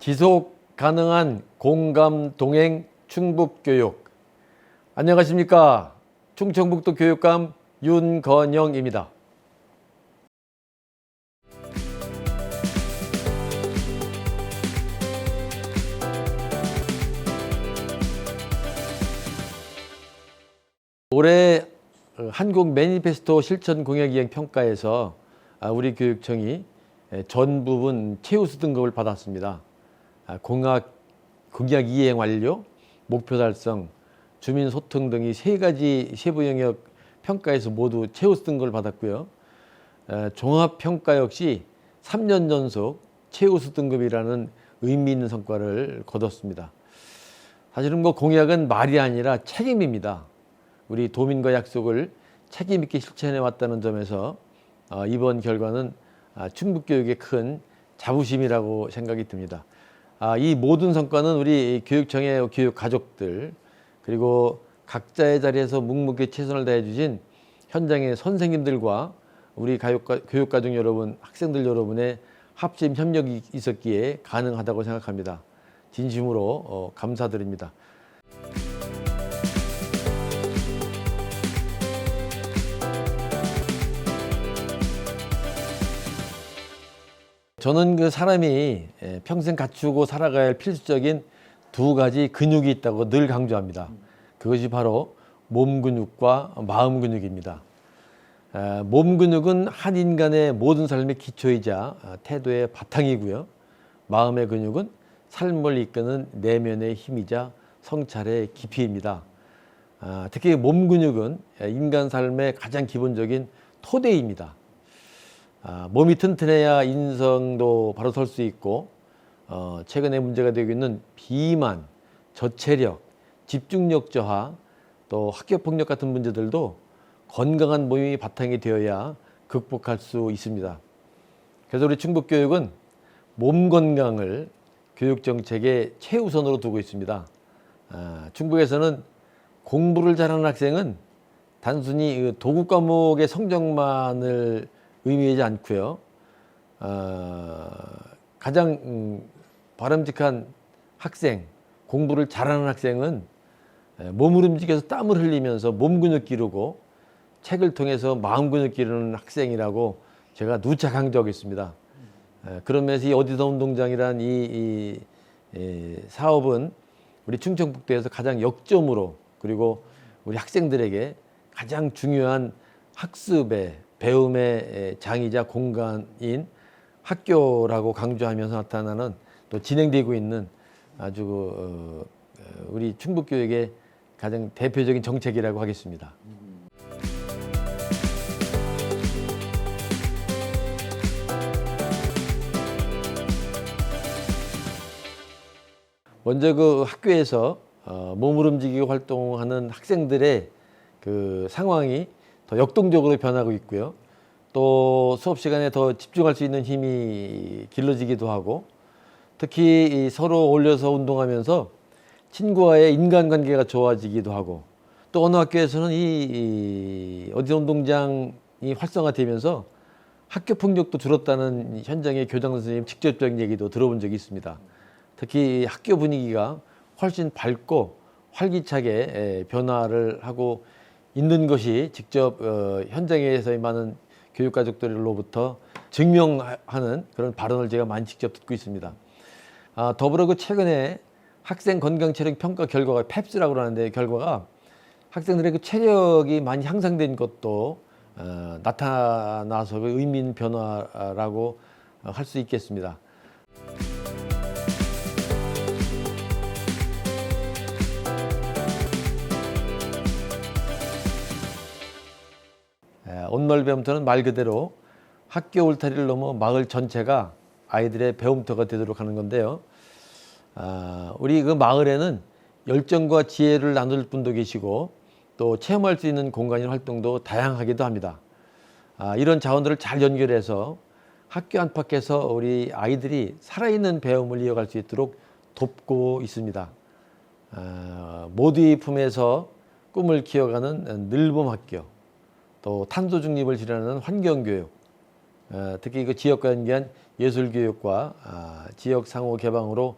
지속 가능한 공감 동행 충북교육. 안녕하십니까. 충청북도 교육감 윤건영입니다. 올해 한국 매니페스토 실천 공약 이행 평가에서 우리 교육청이 전 부분 최우수 등급을 받았습니다. 공약 이행 완료, 목표 달성, 주민 소통 등이 세 가지 세부 영역 평가에서 모두 최우수 등급을 받았고요. 종합 평가 역시 3년 연속 최우수 등급이라는 의미 있는 성과를 거뒀습니다. 사실은 공약은 말이 아니라 책임입니다. 우리 도민과 약속을 책임 있게 실천해 왔다는 점에서 이번 결과는 충북교육의 큰 자부심이라고 생각이 듭니다. 이 모든 성과는 우리 교육청의 교육 가족들, 그리고 각자의 자리에서 묵묵히 최선을 다해 주신 현장의 선생님들과 우리 교육가족 여러분, 학생들 여러분의 합심 협력이 있었기에 가능하다고 생각합니다. 진심으로 감사드립니다. 저는 사람이 평생 갖추고 살아가야 할 필수적인 두 가지 근육이 있다고 늘 강조합니다. 그것이 바로 몸 근육과 마음 근육입니다. 몸 근육은 한 인간의 모든 삶의 기초이자 태도의 바탕이고요. 마음의 근육은 삶을 이끄는 내면의 힘이자 성찰의 깊이입니다. 특히 몸 근육은 인간 삶의 가장 기본적인 토대입니다. 몸이 튼튼해야 인성도 바로 설 수 있고, 최근에 문제가 되고 있는 비만, 저체력, 집중력 저하, 또 학교폭력 같은 문제들도 건강한 몸이 바탕이 되어야 극복할 수 있습니다. 그래서 우리 충북교육은 몸 건강을 교육정책의 최우선으로 두고 있습니다. 충북에서는 공부를 잘하는 학생은 단순히 도구 과목의 성적만을 의미하지 않고요. 가장 바람직한 학생, 공부를 잘하는 학생은 몸을 움직여서 땀을 흘리면서 몸 근육 기르고 책을 통해서 마음 근육 기르는 학생이라고 제가 누차 강조하겠습니다. 그런 면에서 이 어디서 운동장이란 이 사업은 우리 충청북도에서 가장 역점으로, 그리고 우리 학생들에게 가장 중요한 학습의 배움의 장이자 공간인 학교라고 강조하면서 나타나는, 또 진행되고 있는 아주 우리 충북교육의 가장 대표적인 정책이라고 하겠습니다. 먼저 학교에서 몸을 움직이고 활동하는 학생들의 상황이 더 역동적으로 변하고 있고요. 또 수업 시간에 더 집중할 수 있는 힘이 길러지기도 하고, 특히 서로 어울려서 운동하면서 친구와의 인간관계가 좋아지기도 하고, 또 어느 학교에서는 이 어디 운동장이 활성화되면서 학교 폭력도 줄었다는 현장의 교장 선생님 직접적인 얘기도 들어본 적이 있습니다. 특히 학교 분위기가 훨씬 밝고 활기차게 변화를 하고 있는 것이 직접 현장에서의 많은 교육가족들로부터 증명하는 그런 발언을 제가 많이 직접 듣고 있습니다. 더불어 최근에 학생 건강체력 평가 결과가 펩스라고 하는데, 결과가 학생들의 체력이 많이 향상된 것도 나타나서 의미 있는 변화라고 할 수 있겠습니다. 온널 배움터는 말 그대로 학교 울타리를 넘어 마을 전체가 아이들의 배움터가 되도록 하는 건데요. 우리 마을에는 열정과 지혜를 나눌 분도 계시고, 또 체험할 수 있는 공간이나 활동도 다양하기도 합니다. 이런 자원들을 잘 연결해서 학교 안팎에서 우리 아이들이 살아있는 배움을 이어갈 수 있도록 돕고 있습니다. 모두의 품에서 꿈을 키워가는 늘봄학교, 또 탄소 중립을 실현하는 환경교육, 특히 지역과 연계한 예술교육과 지역 상호 개방으로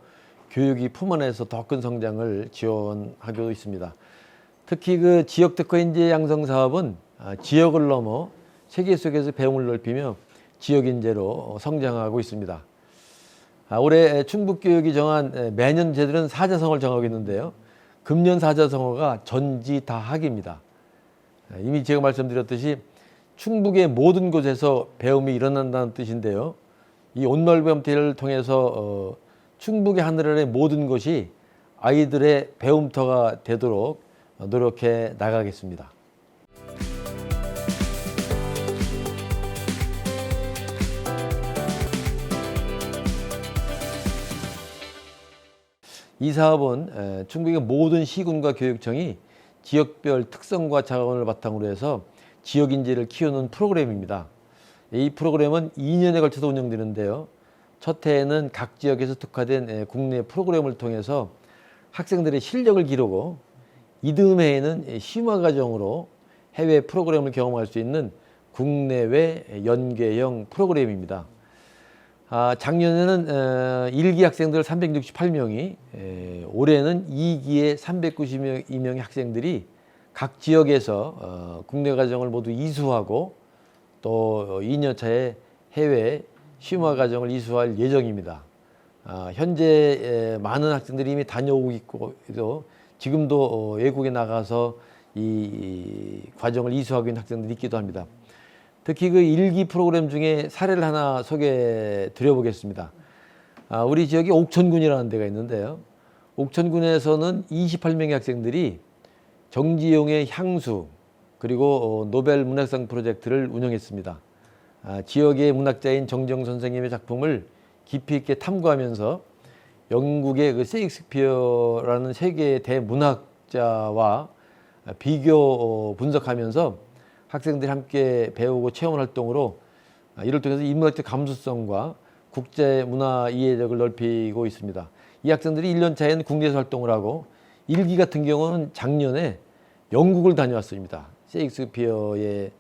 교육이 품 안에서 더 큰 성장을 지원하고 있습니다. 특히 그 지역 특화 인재 양성 사업은 지역을 넘어 세계 속에서 배움을 넓히며 지역 인재로 성장하고 있습니다. 올해 충북교육이 정한 매년 제들은 사자성어를 정하고 있는데요. 금년 사자성어가 전지다학입니다. 이미 제가 말씀드렸듯이 충북의 모든 곳에서 배움이 일어난다는 뜻인데요. 이 온넓은 대회를 통해서 충북의 하늘 아래 모든 곳이 아이들의 배움터가 되도록 노력해 나가겠습니다. 이 사업은 충북의 모든 시군과 교육청이 지역별 특성과 자원을 바탕으로 해서 지역 인재를 키우는 프로그램입니다. 이 프로그램은 2년에 걸쳐서 운영되는데요. 첫 해에는 각 지역에서 특화된 국내 프로그램을 통해서 학생들의 실력을 기르고 이듬해에는 심화 과정으로 해외 프로그램을 경험할 수 있는 국내외 연계형 프로그램입니다. 작년에는 1기 학생들 368명이 올해는 2기에 392명의 학생들이 각 지역에서 국내 과정을 모두 이수하고 또 2년 차에 해외 심화 과정을 이수할 예정입니다. 현재 많은 학생들이 이미 다녀오고 있고 지금도 외국에 나가서 이 과정을 이수하고 있는 학생들이 있기도 합니다. 특히 그 1기 프로그램 중에 사례를 하나 소개해 드려보겠습니다. 우리 지역에 옥천군이라는 데가 있는데요. 옥천군에서는 28명의 학생들이 정지용의 향수 그리고 노벨 문학상 프로젝트를 운영했습니다. 지역의 문학자인 정지용 선생님의 작품을 깊이 있게 탐구하면서 영국의 그 셰익스피어라는 세계 대문학자와 비교 분석하면서 학생들이 함께 배우고 체험 활동으로 이를 통해서 인문학적 감수성과 국제 문화 이해력을 넓히고 있습니다. 이 학생들이 1년 차에는 국내에서 활동을 하고 1기 같은 경우는 작년에 영국을 다녀왔습니다. 셰익스피어의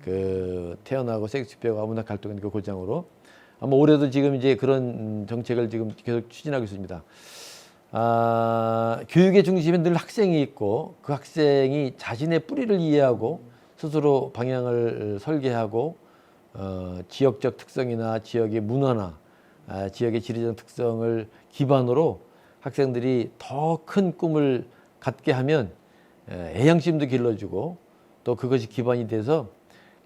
그 태어나고 셰익스피어가 문학 활동한 그 고장으로 아마 올해도 지금 이제 그런 정책을 지금 계속 추진하고 있습니다. 교육의 중심에 늘 학생이 있고 그 학생이 자신의 뿌리를 이해하고 스스로 방향을 설계하고 지역적 특성이나 지역의 문화나 지역의 지리적 특성을 기반으로 학생들이 더 큰 꿈을 갖게 하면 애향심도 길러주고 또 그것이 기반이 돼서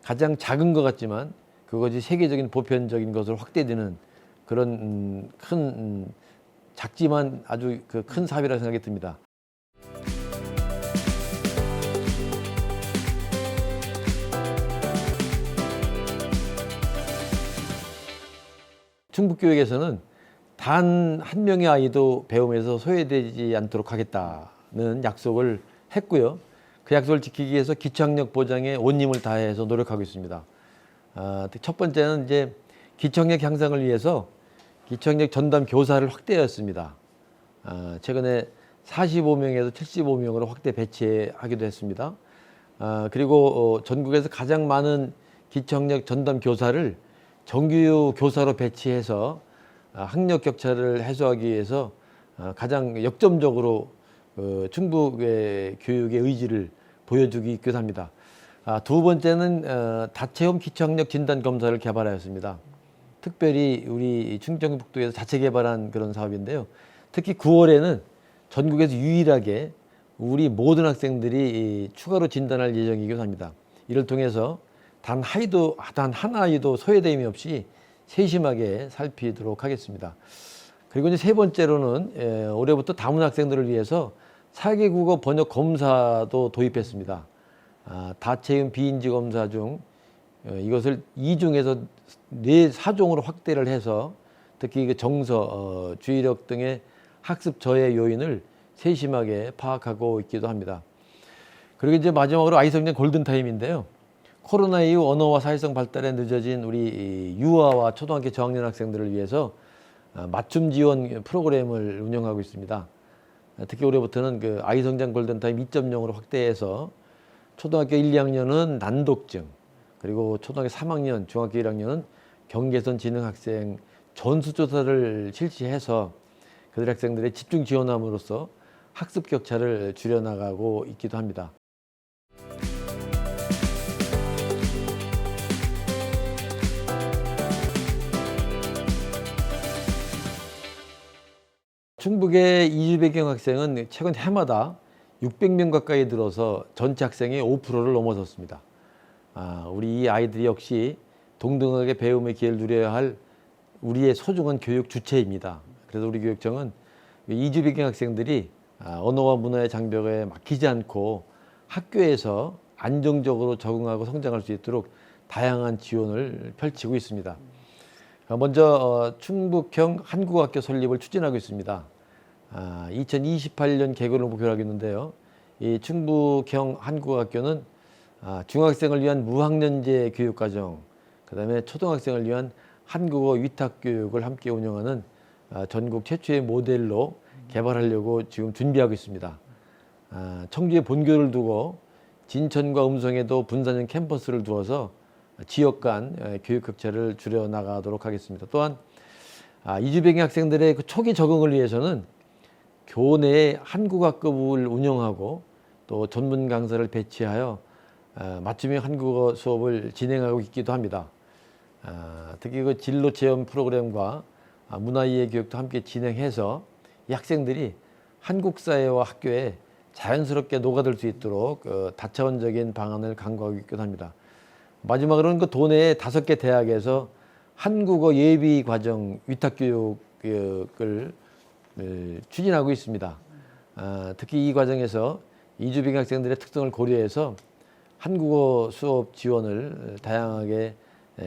가장 작은 것 같지만 그것이 세계적인 보편적인 것으로 확대되는 그런 큰 작지만 아주 그 큰 사업이라고 생각이 듭니다. 충북교육에서는 단 한 명의 아이도 배움에서 소외되지 않도록 하겠다는 약속을 했고요. 그 약속을 지키기 위해서 기초학력 보장에 온 힘을 다해서 노력하고 있습니다. 첫 번째는 이제 기초학력 향상을 위해서 기초학력 전담 교사를 확대했습니다. 최근에 45명에서 75명으로 확대 배치하기도 했습니다. 그리고 전국에서 가장 많은 기초학력 전담 교사를 정규 교사로 배치해서 학력 격차를 해소하기 위해서 가장 역점적으로 충북의 교육의 의지를 보여주기도 합니다. 두 번째는 다체험 기초학력 진단 검사를 개발하였습니다. 특별히 우리 충청북도에서 자체 개발한 그런 사업인데요. 특히 9월에는 전국에서 유일하게 우리 모든 학생들이 추가로 진단할 예정이기도 합니다. 이를 통해서 단 한 아이도 소외됨이 없이 세심하게 살피도록 하겠습니다. 그리고 이제 세 번째로는 올해부터 다문 학생들을 위해서 4개 국어 번역 검사도 도입했습니다. 다채움 비인지 검사 중 이것을 2중에서 4종으로 확대를 해서 특히 그 정서, 주의력 등의 학습 저해 요인을 세심하게 파악하고 있기도 합니다. 그리고 이제 마지막으로 아이성장 골든타임인데요. 코로나 이후 언어와 사회성 발달에 늦어진 우리 유아와 초등학교 저학년 학생들을 위해서 맞춤 지원 프로그램을 운영하고 있습니다. 특히 올해부터는 그 아이성장 골든타임 2.0으로 확대해서 초등학교 1, 2학년은 난독증, 그리고 초등학교 3학년, 중학교 1학년은 경계선 지능 학생 전수조사를 실시해서 그들 학생들의 집중 지원함으로써 학습 격차를 줄여나가고 있기도 합니다. 충북의 이주 배경 학생은 최근 해마다 600명 가까이 늘어서 전체 학생의 5%를 넘어섰습니다. 우리 이 아이들이 역시 동등하게 배움의 기회를 누려야 할 우리의 소중한 교육 주체입니다. 그래서 우리 교육청은 이주 배경 학생들이 언어와 문화의 장벽에 막히지 않고 학교에서 안정적으로 적응하고 성장할 수 있도록 다양한 지원을 펼치고 있습니다. 먼저 충북형 한국학교 설립을 추진하고 있습니다. 2028년 개교를 목표로 하고 있는데요. 이 충북형 한국학교는 중학생을 위한 무학년제 교육과정, 그 다음에 초등학생을 위한 한국어 위탁교육을 함께 운영하는 전국 최초의 모델로 개발하려고 지금 준비하고 있습니다. 청주에 본교를 두고 진천과 음성에도 분산형 캠퍼스를 두어서 지역 간 교육 격차를 줄여나가도록 하겠습니다. 또한 이주 배경 학생들의 그 초기 적응을 위해서는 교내에 한국어급을 운영하고 또 전문 강사를 배치하여 맞춤형 한국어 수업을 진행하고 있기도 합니다. 특히 그 진로 체험 프로그램과 문화이해 교육도 함께 진행해서 이 학생들이 한국 사회와 학교에 자연스럽게 녹아들 수 있도록 다차원적인 방안을 강구하고 있기도 합니다. 마지막으로는 그 도내의 5개 대학에서 한국어 예비 과정 위탁 교육을 추진하고 있습니다. 특히 이 과정에서 이주 배경 학생들의 특성을 고려해서 한국어 수업 지원을 다양하게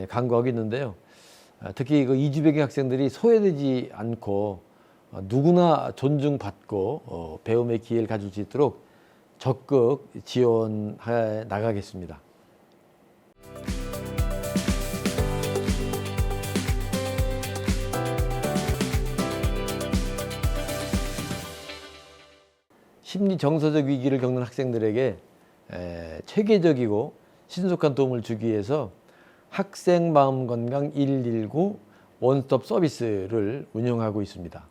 강구하고 있는데요. 특히 그 이주 배경 학생들이 소외되지 않고 누구나 존중받고 배움의 기회를 가질 수 있도록 적극 지원해 나가겠습니다. 심리 정서적 위기를 겪는 학생들에게 체계적이고 신속한 도움을 주기 위해서 학생 마음건강 119 원스톱 서비스를 운영하고 있습니다.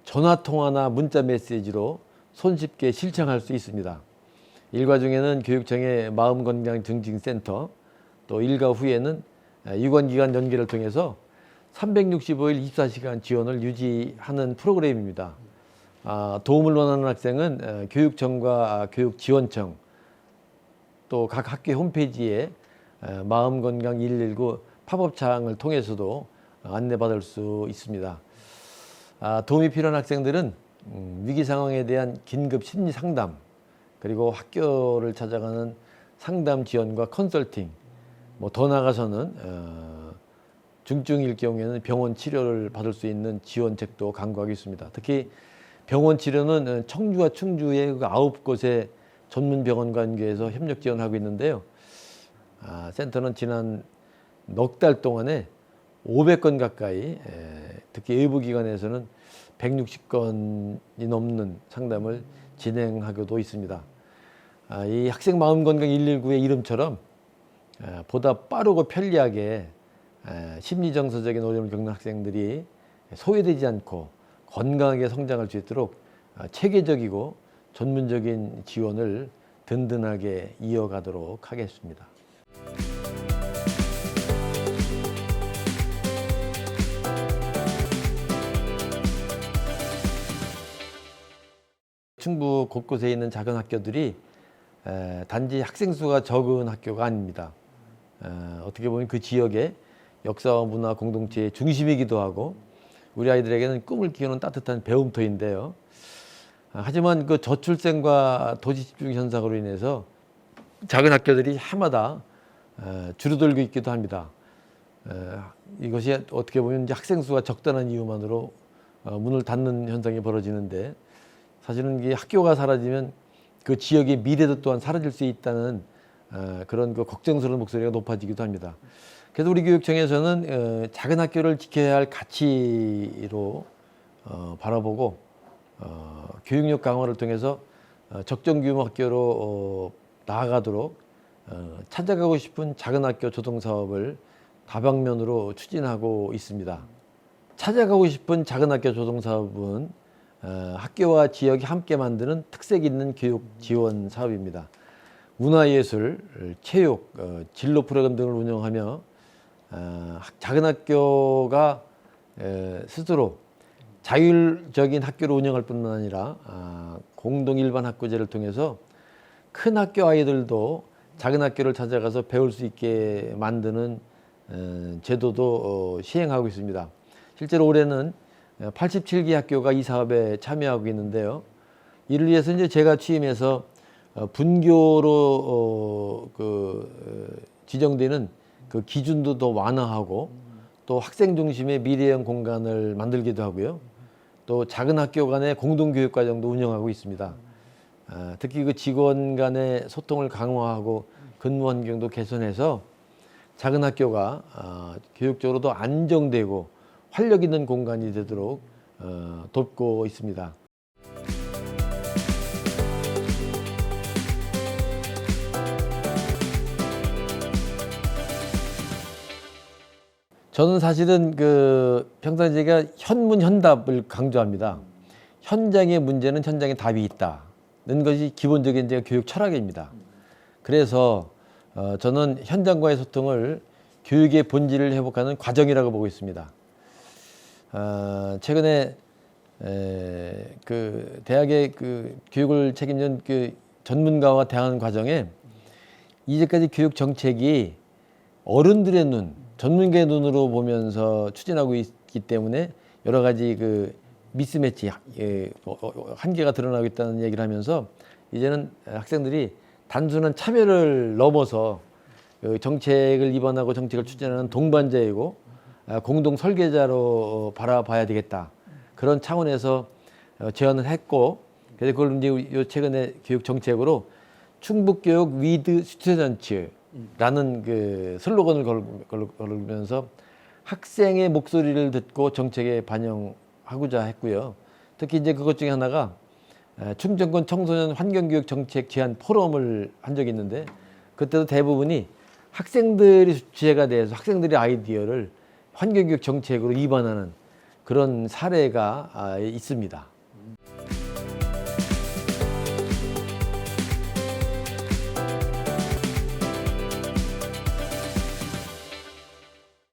전화통화나 문자 메시지로 손쉽게 실천할 수 있습니다. 일과 중에는 교육청의 마음건강증진센터, 또 일과 후에는 유관기관 연계를 통해서 365일 24시간 지원을 유지하는 프로그램입니다. 도움을 원하는 학생은 교육청과 교육지원청, 또 각 학교 홈페이지에 마음건강 119 팝업창을 통해서도 안내받을 수 있습니다. 도움이 필요한 학생들은 위기 상황에 대한 긴급 심리 상담, 그리고 학교를 찾아가는 상담 지원과 컨설팅, 더 나아가서는 중증일 경우에는 병원 치료를 받을 수 있는 지원책도 강구하고 있습니다. 특히 병원 치료는 청주와 충주의 9곳의 전문 병원과 연계해서 협력 지원하고 있는데요. 센터는 지난 넉 달 동안에 500건 가까이, 특히 일부 기관에서는 160건이 넘는 상담을 진행하고도 있습니다. 이 학생 마음건강 119의 이름처럼 보다 빠르고 편리하게 심리정서적인 어려움을 겪는 학생들이 소외되지 않고 건강하게 성장할 수 있도록 체계적이고 전문적인 지원을 든든하게 이어가도록 하겠습니다. 충북 곳곳에 있는 작은 학교들이 단지 학생 수가 적은 학교가 아닙니다. 어떻게 보면 그 지역의 역사와 문화 공동체의 중심이기도 하고 우리 아이들에게는 꿈을 키우는 따뜻한 배움터인데요. 하지만 그 저출생과 도시 집중 현상으로 인해서 작은 학교들이 해마다 줄어들고 있기도 합니다. 이것이 어떻게 보면 이제 학생 수가 적다는 이유만으로 문을 닫는 현상이 벌어지는데, 사실은 이 학교가 사라지면 그 지역의 미래도 또한 사라질 수 있다는 그런 그 걱정스러운 목소리가 높아지기도 합니다. 그래서 우리 교육청에서는 작은 학교를 지켜야 할 가치로 바라보고 교육력 강화를 통해서 적정 규모 학교로 나아가도록 찾아가고 싶은 작은 학교 조성 사업을 다방면으로 추진하고 있습니다. 찾아가고 싶은 작은학교 조성사업은 학교와 지역이 함께 만드는 특색 있는 교육 지원 사업입니다. 문화예술, 체육, 진로 프로그램 등을 운영하며 작은학교가 스스로 자율적인 학교를 운영할 뿐만 아니라 공동 일반 학교제를 통해서 큰 학교 아이들도 작은 학교를 찾아가서 배울 수 있게 만드는 제도도 시행하고 있습니다. 실제로 올해는 87개 학교가 이 사업에 참여하고 있는데요. 이를 위해서 이제 제가 취임해서 분교로 지정되는 그 기준도 더 완화하고 또 학생 중심의 미래형 공간을 만들기도 하고요. 또 작은 학교 간의 공동교육과정도 운영하고 있습니다. 특히 그 직원 간의 소통을 강화하고 근무 환경도 개선해서 작은 학교가 교육적으로 더 안정되고 활력 있는 공간이 되도록 돕고 있습니다. 저는 사실은 평상시 제가 현문현답을 강조합니다. 현장의 문제는 현장에 답이 있다는 것이 기본적인 제 교육 철학입니다. 그래서 저는 현장과의 소통을 교육의 본질을 회복하는 과정이라고 보고 있습니다. 최근에 대학의 교육을 책임진 전문가와 대화하는 과정에 이제까지 교육 정책이 어른들의 눈, 전문가의 눈으로 보면서 추진하고 있기 때문에 여러 가지 미스매치, 한계가 드러나고 있다는 얘기를 하면서 이제는 학생들이 단순한 참여를 넘어서 정책을 입안하고 정책을 추진하는 동반자이고 공동 설계자로 바라봐야 되겠다. 그런 차원에서 제안을 했고, 그래서 그걸 이제 최근에 교육 정책으로 충북교육 위드 스튜던츠라는 슬로건을 걸으면서 학생의 목소리를 듣고 정책에 반영하고자 했고요. 특히 이제 그것 중에 하나가 충정권 청소년 환경교육 정책 제안 포럼을 한 적이 있는데, 그때도 대부분이 학생들이 주체가 돼서 학생들의 아이디어를 환경교육 정책으로 입안하는 그런 사례가 있습니다.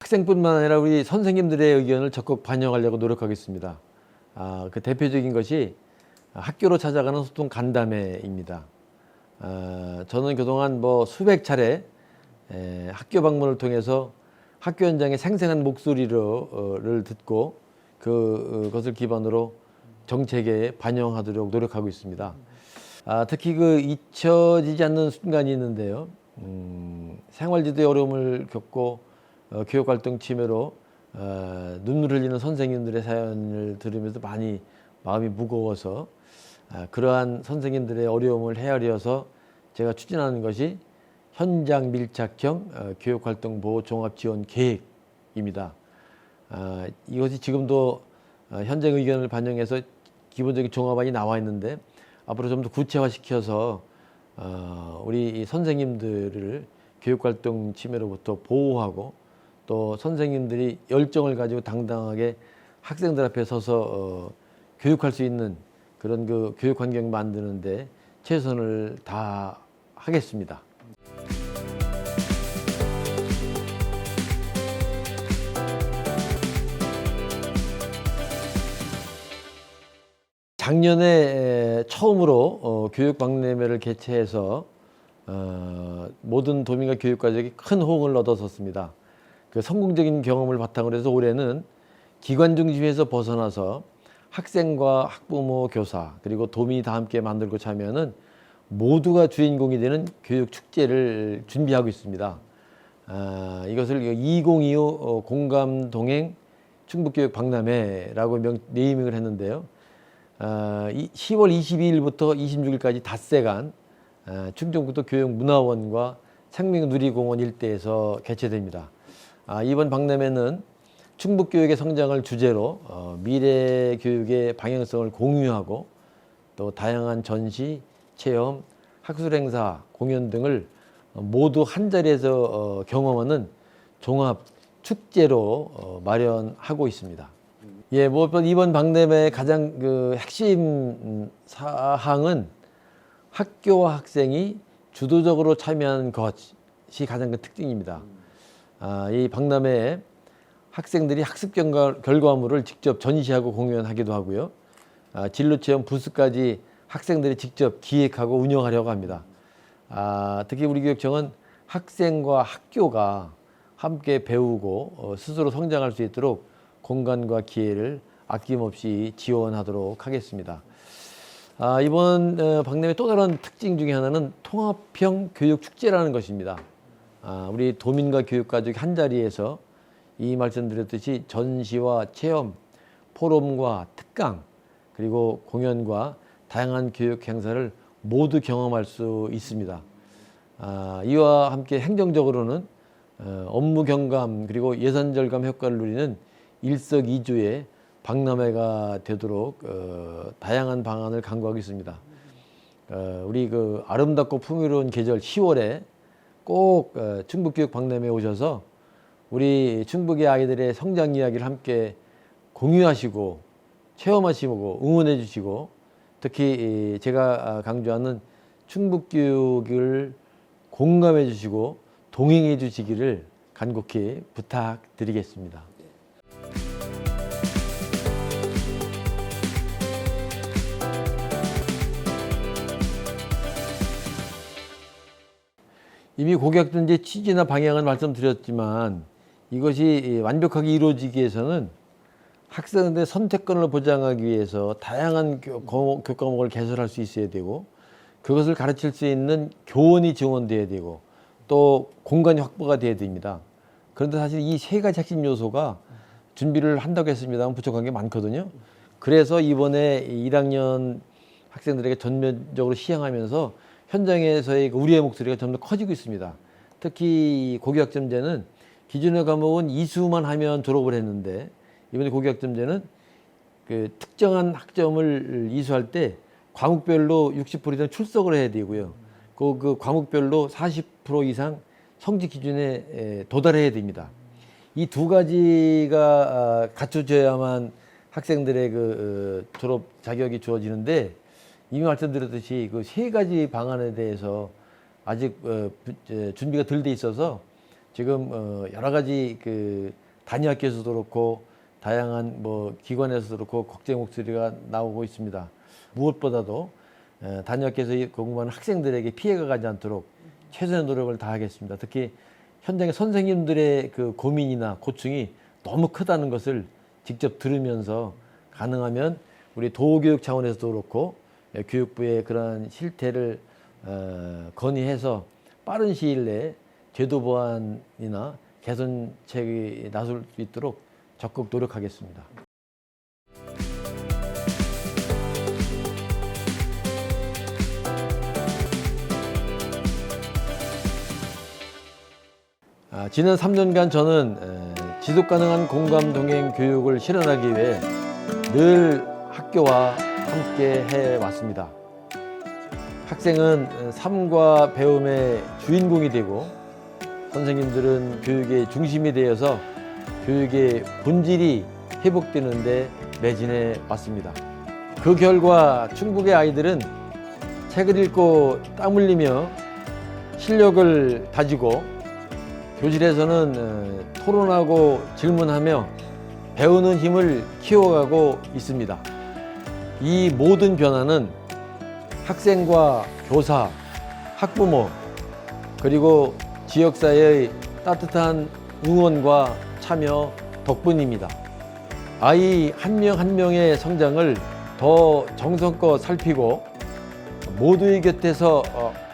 학생뿐만 아니라 우리 선생님들의 의견을 적극 반영하려고 노력하겠습니다. 그 대표적인 것이 학교로 찾아가는 소통 간담회입니다. 저는 그동안 수백 차례 학교 방문을 통해서 학교 현장의 생생한 목소리를 듣고 그것을 기반으로 정책에 반영하도록 노력하고 있습니다. 특히 잊혀지지 않는 순간이 있는데요. 생활지도의 어려움을 겪고 교육활동 침해로 눈물 흘리는 선생님들의 사연을 들으면서 많이 마음이 무거워서 그러한 선생님들의 어려움을 헤아려서 제가 추진하는 것이 현장 밀착형 교육활동 보호 종합 지원 계획입니다. 이것이 지금도 현장 의견을 반영해서 기본적인 종합안이 나와 있는데, 앞으로 좀 더 구체화시켜서 우리 선생님들을 교육활동 침해로부터 보호하고 또 선생님들이 열정을 가지고 당당하게 학생들 앞에 서서 교육할 수 있는 그런 교육 환경 만드는데 최선을 다하겠습니다. 작년에 처음으로 교육 박람회를 개최해서 모든 도민과 교육가족이 큰 호응을 얻었었습니다. 성공적인 경험을 바탕으로 해서 올해는 기관 중심에서 벗어나서 학생과 학부모, 교사 그리고 도민이 다 함께 만들고 참여하는 모두가 주인공이 되는 교육 축제를 준비하고 있습니다. 이것을 2025 공감 동행 충북교육 박람회라고 네이밍을 했는데요. 10월 22일부터 26일까지 닷새간 충청북도 교육문화원과 생명누리공원 일대에서 개최됩니다. 이번 박람회는 충북교육의 성장을 주제로 미래 교육의 방향성을 공유하고 또 다양한 전시, 체험, 학술 행사, 공연 등을 모두 한 자리에서 경험하는 종합 축제로 마련하고 있습니다. 예, 무엇보다 이번 박람회의 가장 그 핵심 사항은 학교와 학생이 주도적으로 참여하는 것이 가장 큰 특징입니다. 이 박람회에 학생들이 학습 결과물을 직접 전시하고 공연하기도 하고요. 진로체험 부스까지 학생들이 직접 기획하고 운영하려고 합니다. 특히 우리 교육청은 학생과 학교가 함께 배우고 스스로 성장할 수 있도록 공간과 기회를 아낌없이 지원하도록 하겠습니다. 이번 박람회 또 다른 특징 중에 하나는 통합형 교육축제라는 것입니다. 우리 도민과 교육가족이 한자리에서 이 말씀드렸듯이 전시와 체험, 포럼과 특강, 그리고 공연과 다양한 교육 행사를 모두 경험할 수 있습니다. 이와 함께 행정적으로는 업무 경감 그리고 예산 절감 효과를 누리는 일석이조의 박람회가 되도록 다양한 방안을 강구하고 있습니다. 우리 그 아름답고 풍요로운 계절 10월에 꼭 충북교육 박람회에 오셔서 우리 충북의 아이들의 성장 이야기를 함께 공유하시고 체험하시고 응원해 주시고 특히 제가 강조하는 충북교육을 공감해 주시고 동행해 주시기를 간곡히 부탁드리겠습니다. 이미 고객전제 취지나 방향은 말씀드렸지만 이것이 완벽하게 이루어지기 위해서는 학생들의 선택권을 보장하기 위해서 다양한 교과목을 개설할 수 있어야 되고 그것을 가르칠 수 있는 교원이 지원돼야 되고 또 공간이 확보가 돼야 됩니다. 그런데 사실 이 세 가지 핵심 요소가 준비를 한다고 했습니다만 부족한 게 많거든요. 그래서 이번에 1학년 학생들에게 전면적으로 시행하면서 현장에서의 우리의 목소리가 점점 커지고 있습니다. 특히 고교학점제는 기존의 과목은 이수만 하면 졸업을 했는데 이번에 고교학점제는 그 특정한 학점을 이수할 때 과목별로 60% 이상 출석을 해야 되고요. 그 과목별로 40% 이상 성적 기준에 도달해야 됩니다. 이 두 가지가 갖춰져야만 학생들의 그 졸업 자격이 주어지는데 이미 말씀드렸듯이 그 세 가지 방안에 대해서 아직 준비가 덜 돼 있어서 지금 여러 가지 그 단위학교에서도 그렇고 다양한 뭐 기관에서도 그렇고 걱정 목소리가 나오고 있습니다. 무엇보다도 단위학교에서 공부하는 학생들에게 피해가 가지 않도록 최선의 노력을 다하겠습니다. 특히 현장의 선생님들의 그 고민이나 고충이 너무 크다는 것을 직접 들으면서 가능하면 우리 도교육 차원에서도 그렇고 교육부의 그러한 실태를 건의해서 빠른 시일 내에 제도 보완이나 개선책이 나설 수 있도록 적극 노력하겠습니다. 지난 3년간 저는 지속가능한 공감 동행 교육을 실현하기 위해 늘 학교와 함께 해왔습니다. 학생은 삶과 배움의 주인공이 되고 선생님들은 교육의 중심이 되어서 교육의 본질이 회복되는 데 매진해 왔습니다. 그 결과 충북의 아이들은 책을 읽고 땀 흘리며 실력을 다지고 교실에서는 토론하고 질문하며 배우는 힘을 키워가고 있습니다. 이 모든 변화는 학생과 교사, 학부모, 그리고 지역사회의 따뜻한 응원과 참여 덕분입니다. 아이 한 명 한 명의 성장을 더 정성껏 살피고 모두의 곁에서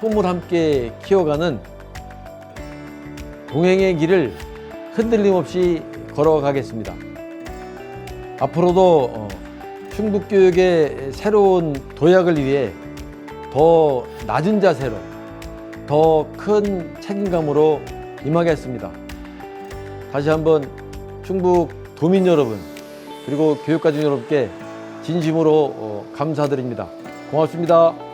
꿈을 함께 키워가는 동행의 길을 흔들림 없이 걸어가겠습니다. 앞으로도 충북교육의 새로운 도약을 위해 더 낮은 자세로 더 큰 책임감으로 임하겠습니다. 다시 한번 충북 도민 여러분 그리고 교육가족 여러분께 진심으로 감사드립니다. 고맙습니다.